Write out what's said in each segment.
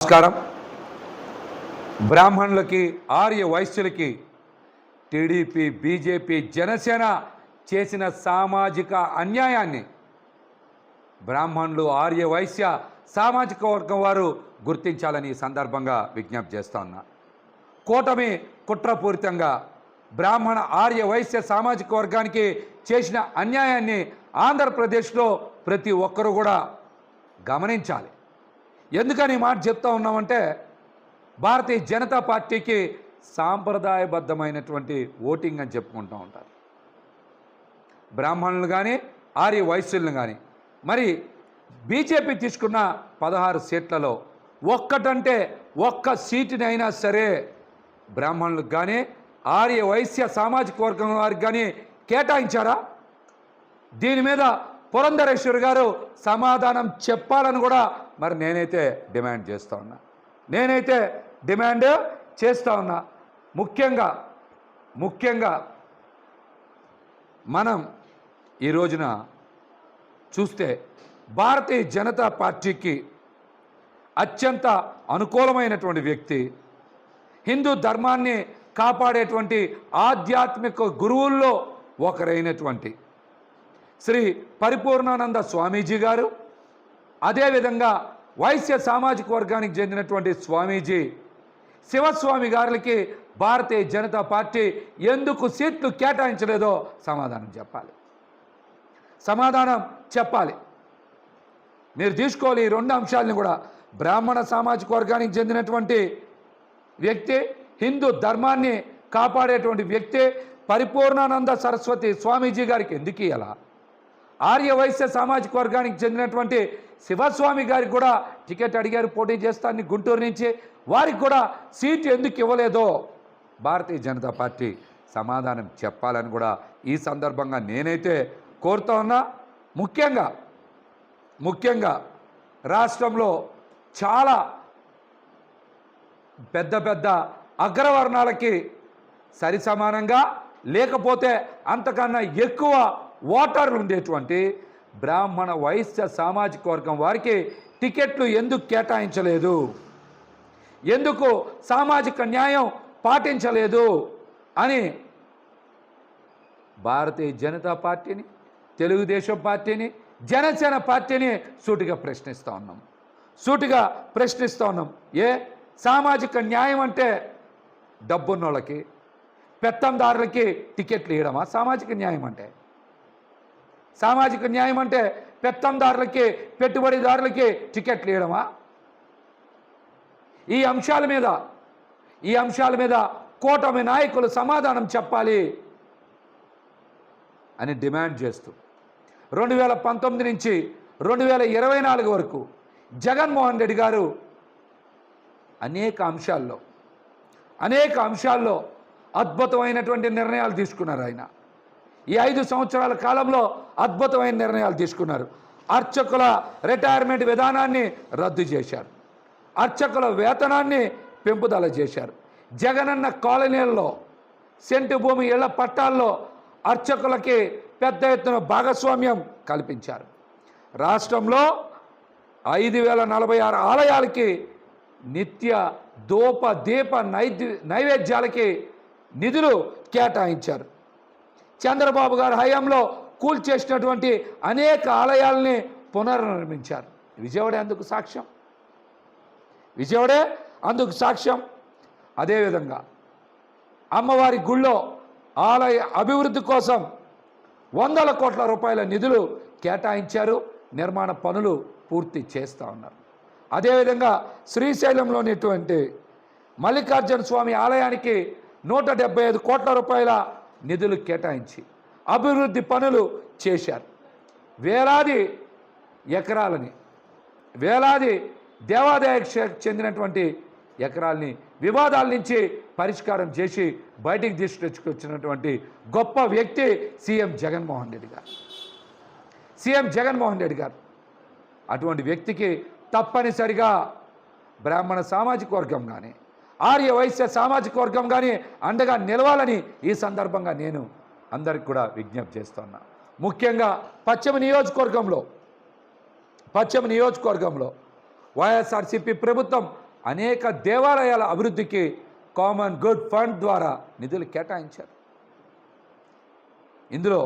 నమస్కారం. బ్రాహ్మణులకి Arya వైశ్యులకి TDP, BJP, Janasena చేసిన సామాజిక అన్యాయాన్ని బ్రాహ్మణులు, ఆర్య వైశ్య సామాజిక వర్గం వారు గుర్తించాలని సందర్భంగా విజ్ఞప్తి చేస్తా ఉన్నా. కూటమి కుట్రపూరితంగా బ్రాహ్మణ, ఆర్య వైశ్య సామాజిక వర్గానికి చేసిన అన్యాయాన్ని ఆంధ్రప్రదేశ్లో ప్రతి ఒక్కరూ కూడా గమనించాలి. ఎందుకని మాట చెప్తా ఉన్నామంటే, భారతీయ జనతా పార్టీకి సాంప్రదాయబద్ధమైనటువంటి ఓటింగ్ అని చెప్పుకుంటూ ఉంటారు బ్రాహ్మణులు కానీ, ఆర్య వైశ్యులను కానీ. మరి బీజేపీ తీసుకున్న 16 సీట్లలో ఒక్కటంటే ఒక్క సీటునైనా సరే బ్రాహ్మణులకు కానీ, ఆర్య వైశ్య సామాజిక వర్గం వారికి కానీ కేటాయించారా? దీని మీద పురంధరేశ్వర్ గారు సమాధానం చెప్పాలని కూడా మరి నేనైతే డిమాండ్ చేస్తూ ఉన్నా. ముఖ్యంగా మనం ఈ రోజున చూస్తే భారతీయ జనతా పార్టీకి అత్యంత అనుకూలమైనటువంటి వ్యక్తి, హిందూ ధర్మాన్ని కాపాడేటువంటి ఆధ్యాత్మిక గురువుల్లో ఒకరైనటువంటి శ్రీ పరిపూర్ణానంద స్వామీజీ గారు, అదేవిధంగా వైశ్య సామాజిక వర్గానికి చెందినటువంటి స్వామీజీ శివస్వామి గారికి భారతీయ జనతా పార్టీ ఎందుకు సీట్లు కేటాయించలేదో సమాధానం చెప్పాలి. మీరు తీసుకోవాలి ఈ రెండు అంశాలని కూడా. బ్రాహ్మణ సామాజిక వర్గానికి చెందినటువంటి వ్యక్తి, హిందూ ధర్మాన్ని కాపాడేటువంటి వ్యక్తి పరిపూర్ణానంద సరస్వతి స్వామీజీ గారికి ఎందుకు ఇవ్వాలా? ఆర్య వైశ్య సామాజిక వర్గానికి చెందినటువంటి శివస్వామి గారికి కూడా టికెట్ అడిగారు, పోటీ చేస్తానని గుంటూరు నుంచి. వారికి కూడా సీటు ఎందుకు ఇవ్వలేదో భారతీయ జనతా పార్టీ సమాధానం చెప్పాలని కూడా ఈ సందర్భంగా నేనైతే కోరుతా ఉన్నా. ముఖ్యంగా రాష్ట్రంలో చాలా పెద్ద అగ్రవర్ణాలకి సరి సమానంగా, లేకపోతే అంతకన్నా ఎక్కువ ఓటర్లు ఉండేటువంటి బ్రాహ్మణ వైశ్య సామాజిక వర్గం వారికి టికెట్లు ఎందుకు కేటాయించలేదు? ఎందుకు సామాజిక న్యాయం పాటించలేదు అని భారతీయ జనతా పార్టీని, తెలుగుదేశం పార్టీని, జనసేన పార్టీని సూటిగా ప్రశ్నిస్తూ ఉన్నాం. సామాజిక న్యాయం అంటే డబ్బున్నోళ్ళకి, పెత్తందారులకి టికెట్లు ఇవ్వడమా? సామాజిక న్యాయం అంటే పెత్తందారులకి, పెట్టుబడిదారులకి టికెట్లు ఇవ్వడమా? ఈ అంశాల మీద కూటమి నాయకులు సమాధానం చెప్పాలి అని డిమాండ్ చేస్తూ 2019 నుంచి 2024 వరకు జగన్మోహన్ రెడ్డి గారు అనేక అంశాల్లో అద్భుతమైనటువంటి నిర్ణయాలు తీసుకున్నారు. ఆయన ఈ 5 సంవత్సరాల కాలంలో అద్భుతమైన నిర్ణయాలు తీసుకున్నారు. అర్చకుల రిటైర్మెంట్ విధానాన్ని రద్దు చేశారు. అర్చకుల వేతనాన్ని పెంపుదల చేశారు. జగనన్న కాలనీల్లో, సెంటు భూమి ఇళ్ల పట్టాల్లో అర్చకులకి పెద్ద ఎత్తున భాగస్వామ్యం కల్పించారు. రాష్ట్రంలో 5046 ఆలయాలకి నిత్య ధూప దీప నైవేద్యాలకి నిధులు కేటాయించారు. చంద్రబాబు గారి హయాంలో కూల్చేసినటువంటి అనేక ఆలయాల్ని పునర్నిర్మించారు. విజయవాడే అందుకు సాక్ష్యం. అదేవిధంగా అమ్మవారి గుళ్ళో ఆలయ అభివృద్ధి కోసం 100 కోట్ల రూపాయల నిధులు కేటాయించారు. నిర్మాణ పనులు పూర్తి చేస్తూ ఉన్నారు. అదేవిధంగా శ్రీశైలంలోనిటువంటి మల్లికార్జున స్వామి ఆలయానికి 175 కోట్ల రూపాయల నిధులు కేటాయించి అభివృద్ధి పనులు చేశారు. వేలాది ఎకరాలని, వేలాది దేవాదాయకు చెందినటువంటి ఎకరాలని వివాదాల నుంచి పరిష్కారం చేసి బయటికి తీసుకొచ్చినటువంటి గొప్ప వ్యక్తి సీఎం జగన్మోహన్ రెడ్డి గారు. అటువంటి వ్యక్తికి తప్పనిసరిగా బ్రాహ్మణ సామాజిక వర్గం కానీ, ఆర్య వైశ్య సామాజిక వర్గం కానీ అండగా నిలవాలని ఈ సందర్భంగా నేను అందరికి కూడా విజ్ఞప్తి చేస్తున్నా. ముఖ్యంగా పశ్చిమ నియోజకవర్గంలో వైఎస్ఆర్సీపీ ప్రభుత్వం అనేక దేవాలయాల అభివృద్ధికి కామన్ గుడ్ ఫండ్ ద్వారా నిధులు కేటాయించారు. ఇందులో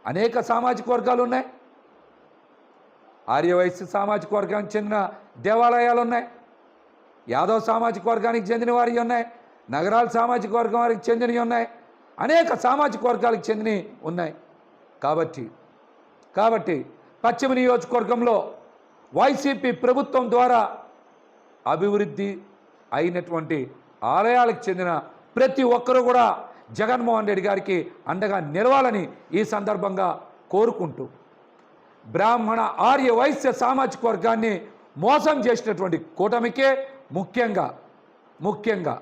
అనేక సామాజిక వర్గాలు ఉన్నాయి. ఆర్యవైశ్య సామాజిక వర్గానికి చెందిన దేవాలయాలు ఉన్నాయి, యాదవ్ సామాజిక వర్గానికి చెందిన వారి ఉన్నాయి, నగరాల సామాజిక వర్గం వారికి చెందినవి ఉన్నాయి, అనేక సామాజిక వర్గాలకు చెందినవి ఉన్నాయి. కాబట్టి పశ్చిమ నియోజకవర్గంలో వైసీపీ ప్రభుత్వం ద్వారా అభివృద్ధి అయినటువంటి ఆలయాలకు చెందిన ప్రతి ఒక్కరూ కూడా జగన్మోహన్ రెడ్డి గారికి అండగా నిలవాలని ఈ సందర్భంగా కోరుకుంటూ, బ్రాహ్మణ ఆర్య వైశ్య సామాజిక వర్గాన్ని మోసం చేసినటువంటి కూటమికే ముఖ్యంగా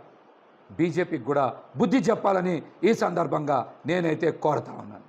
బీజేపీకి కూడా బుద్ధి చెప్పాలని ఈ సందర్భంగా నేనైతే కోరుతా ఉన్నాను.